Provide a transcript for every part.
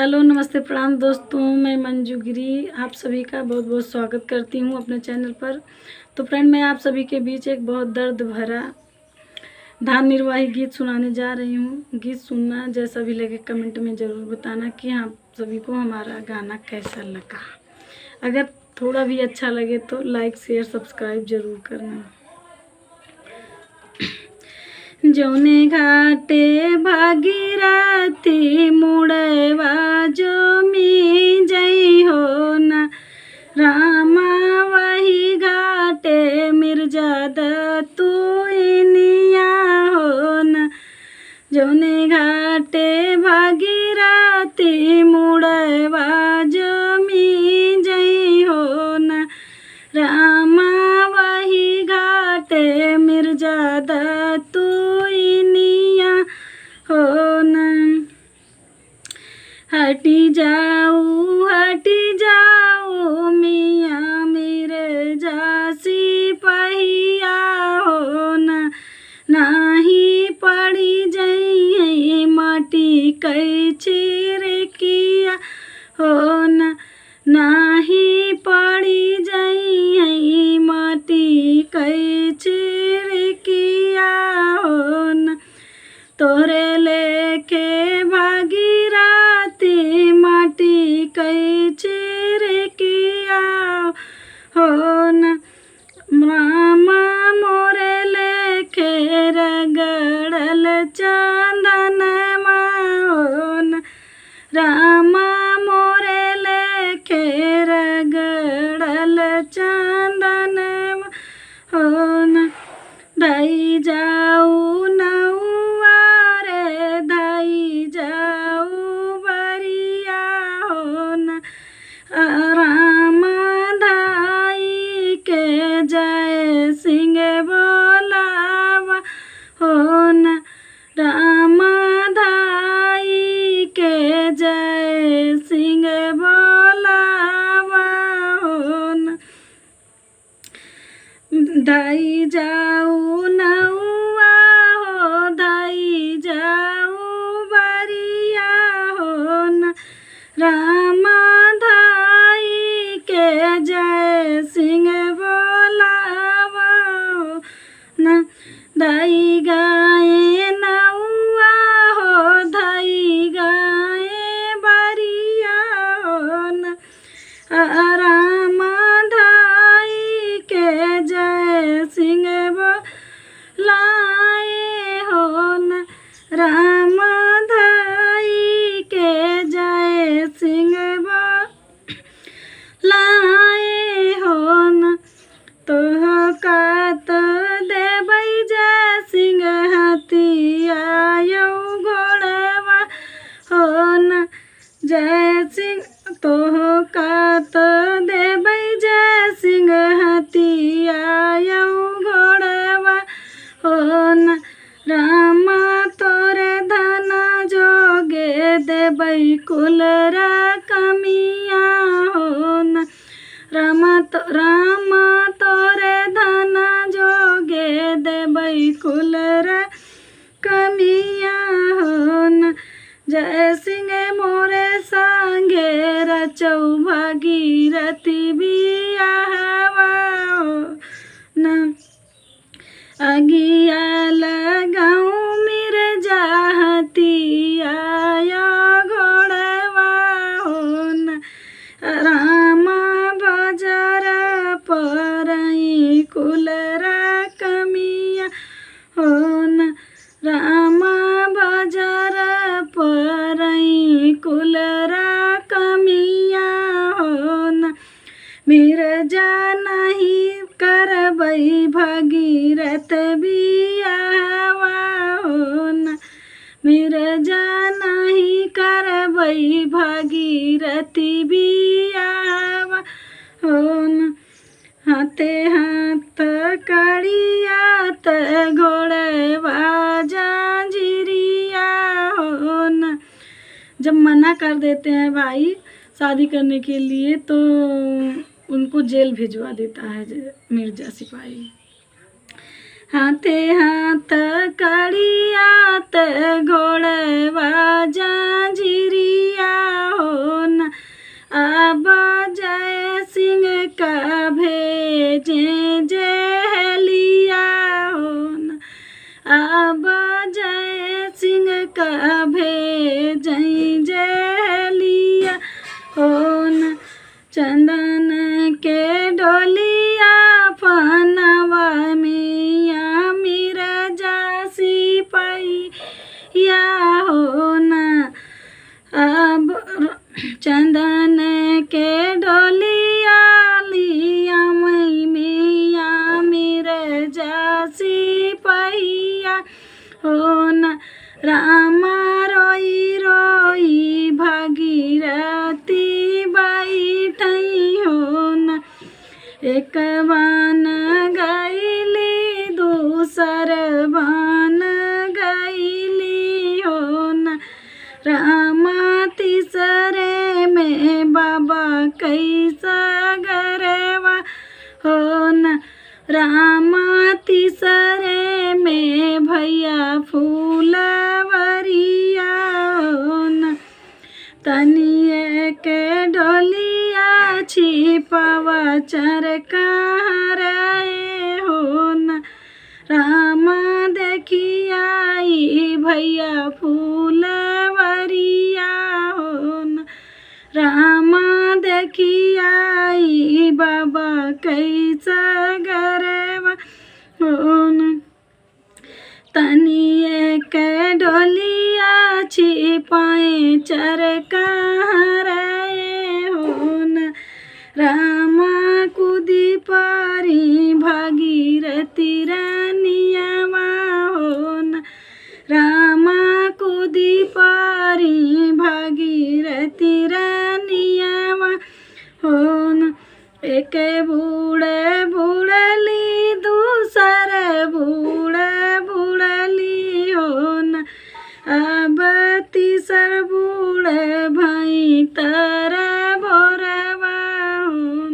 Hello नमस्ते प्रणाम दोस्तों, मैं मंजू गिरी आप सभी का बहुत बहुत स्वागत करती हूँ अपने चैनल पर। तो फ्रेंड, मैं आप सभी के बीच एक बहुत दर्द भरा धाम निर्वाही गीत सुनाने जा रही हूँ। गीत सुनना जैसा भी लगे कमेंट में ज़रूर बताना कि आप सभी को हमारा गाना कैसा लगा। अगर थोड़ा भी अच्छा लगे तो लाइक शेयर सब्सक्राइब ज़रूर करना। जौने घाटे भागीरथी मुड़वा जो मी जई हो न रामा, वही घाटे मिर्जादा तू इनिया हो न। जौने घाटे भागीरथी मुड़वा जो मी जई हो न रामा, वही घाटे मिर्जादा तू इनिया हो न। हटी जाऊ मियाँ मिर्जा सिपहिया हो न। नाही पड़ी जई माटी कई चिरकिया हो न। नाही पड़ी जई माटी कई चिरकिया हो न। तोरे लेके भागीरथी माटी कई चिरकिया हो न। रामा मोरे लेके रगड़ल चंदनमा हो न। रामा मोरे लेके रगड़ल चंदनमा हो न। धई जाऊ नौआ रे धई जाऊ बरिया हो न। रामा धाई के जय सिंह बोलावा हो न। रामा धाई के जय सिंह बोलावा हो न। धई जाऊ नौआ हो धई जाऊ बरिया हो न। रामा धाई के जय सिंह बोलावा हो न। धई गाए नौआ हो धई गाए बरिया हो न। रामा धाई के जय सिंह बोलाए हो न। रामा धाई के जय सिंह बोलाए हो न। तोहका तो देबै जय सिंह हथिया यौ घोड़वा हो न। जय सिंह तोहका तो देबै जय सिंह हथिया यौ घोड़वा हो न। रामा तोरे धना जोगे देबै कुल रकमिया हो न। रामा तोरे धना जोगे देबै कुल रकमिया हो न। जय सिंह मोरे संगे रचौ भागीरथी बियाहवा हो न। अगिया लगाऊ मिर्जा हथिया घोड़वा हो न। रामा बाजार परई कुल रकमिया हो न। रामा बाजार परई कुल रकमिया हो न। मिर्जा नहीं करबै भागीरथ बियाहवा हो न। मिर्जा नहीं करबै भागीरथी बियाहवा हो न। हाथे हाथ कड़िया त घोड़वा जंजीरिया हो न। जब मना कर देते हैं भाई शादी करने के लिए तो उनको जेल भिजवा देता है मिर्जा सिपाही। हाथे हाथ कड़िया त घोड़वा जंजीरिया चंदन के डोलिया फनवा मिया मिर्जा सिपहिया हो ना। अब चंदन के डोलिया लिया मिया मिर्जा सिपहिया हो न। रामा रोई रोई भागीरथी बैठई हो न। एक बान गईली दूसर बान गईली हो न। रामा तीसरे में बाबा कैसा गरवा हो न। रामा तीसरे में भैया फूलवरिया हो न। तनिए के डोलिया छिपावा चरका रे हो न। रामा देखियाई भैया फूलवरिया हो न। रामा देखियाई बाबा कैसा गरवा हो न। तनिए के डोलिया छिपाए चरका रे हो न। रामा कूदी पारी भागीरथी रानियावा हो न। रामा कूदी पारी भागीरथी रानियावा हो न। एक बूढ़े बूढ़ली दूसर बूढ़े बूढ़ली हो न। अब तीसर बूढ़े भाई तर भोरवा हो न।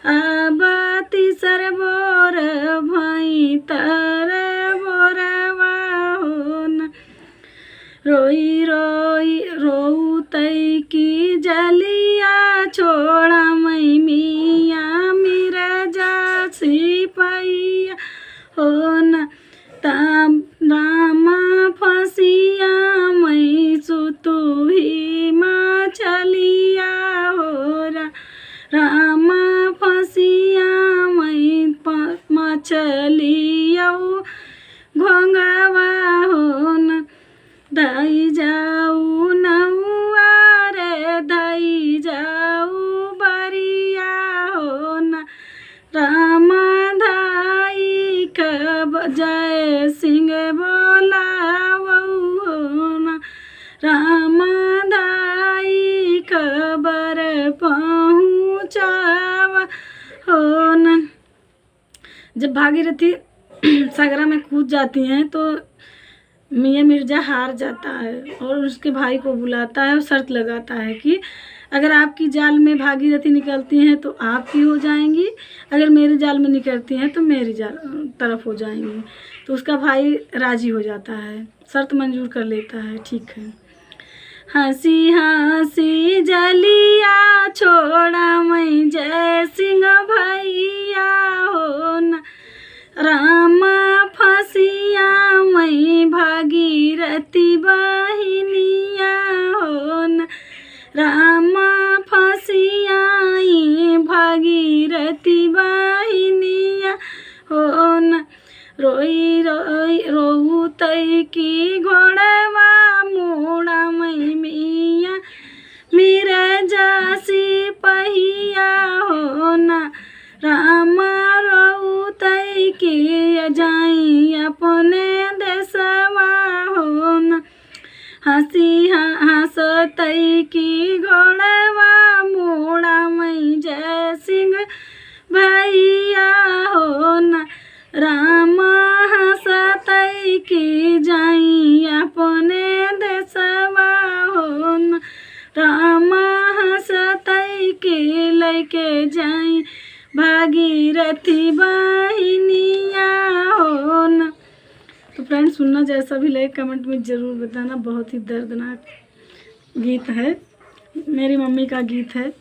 अब तीसर बोर भाई तर भोरवा हो न। रोई रोई रोतई की जलिया छोड़ा मई मिया मिर्जा सिपहिया हो न। तब रामा फसिया मई सुतुही मछलिया हो रा। रामा फसिया मई मछलिया घोंगवा हो न। दाई जाऊ नहुआ रे दाई जाऊ बरिया हो न। रामा धाई कब जय सिंह बोलावो हो न। रामा धाई खबर पहुँचावा हो न। जब भागीरथी सागरा में कूद जाती हैं तो मियाँ मिर्जा हार जाता है और उसके भाई को बुलाता है और शर्त लगाता है कि अगर आपकी जाल में भागीरथी निकलती हैं तो आपकी हो जाएंगी, अगर मेरे जाल में निकलती हैं तो मेरी जाल तरफ हो जाएंगी। तो उसका भाई राजी हो जाता है, शर्त मंजूर कर लेता है। ठीक है। हंसी हंसी जलिया छोड़ा मैं जय सिंह भैया हो न। रामा फसिया मैं भागीरथी बहिनिया हो न। रामा फसिया भागीरथी बहिनिया हो न। रोई रोई रोतई की घोड़वा मोड़ा मैं मिया मिर्जा सिपहिया हो न। रामा रोतई की जाई अपने देशवा हो न। हंसी हंसतई की घोड़वा मोड़ा मैं जय सिंह भैया हो न। रामा हंसतई की जाई अपने देशवा हो न। रामा हंसतई की लैके जाई भागीरथी बहिनिया हो न। तो फ्रेंड्स, सुनना जैसा भी लगे कमेंट में ज़रूर बताना। बहुत ही दर्दनाक गीत है, मेरी मम्मी का गीत है।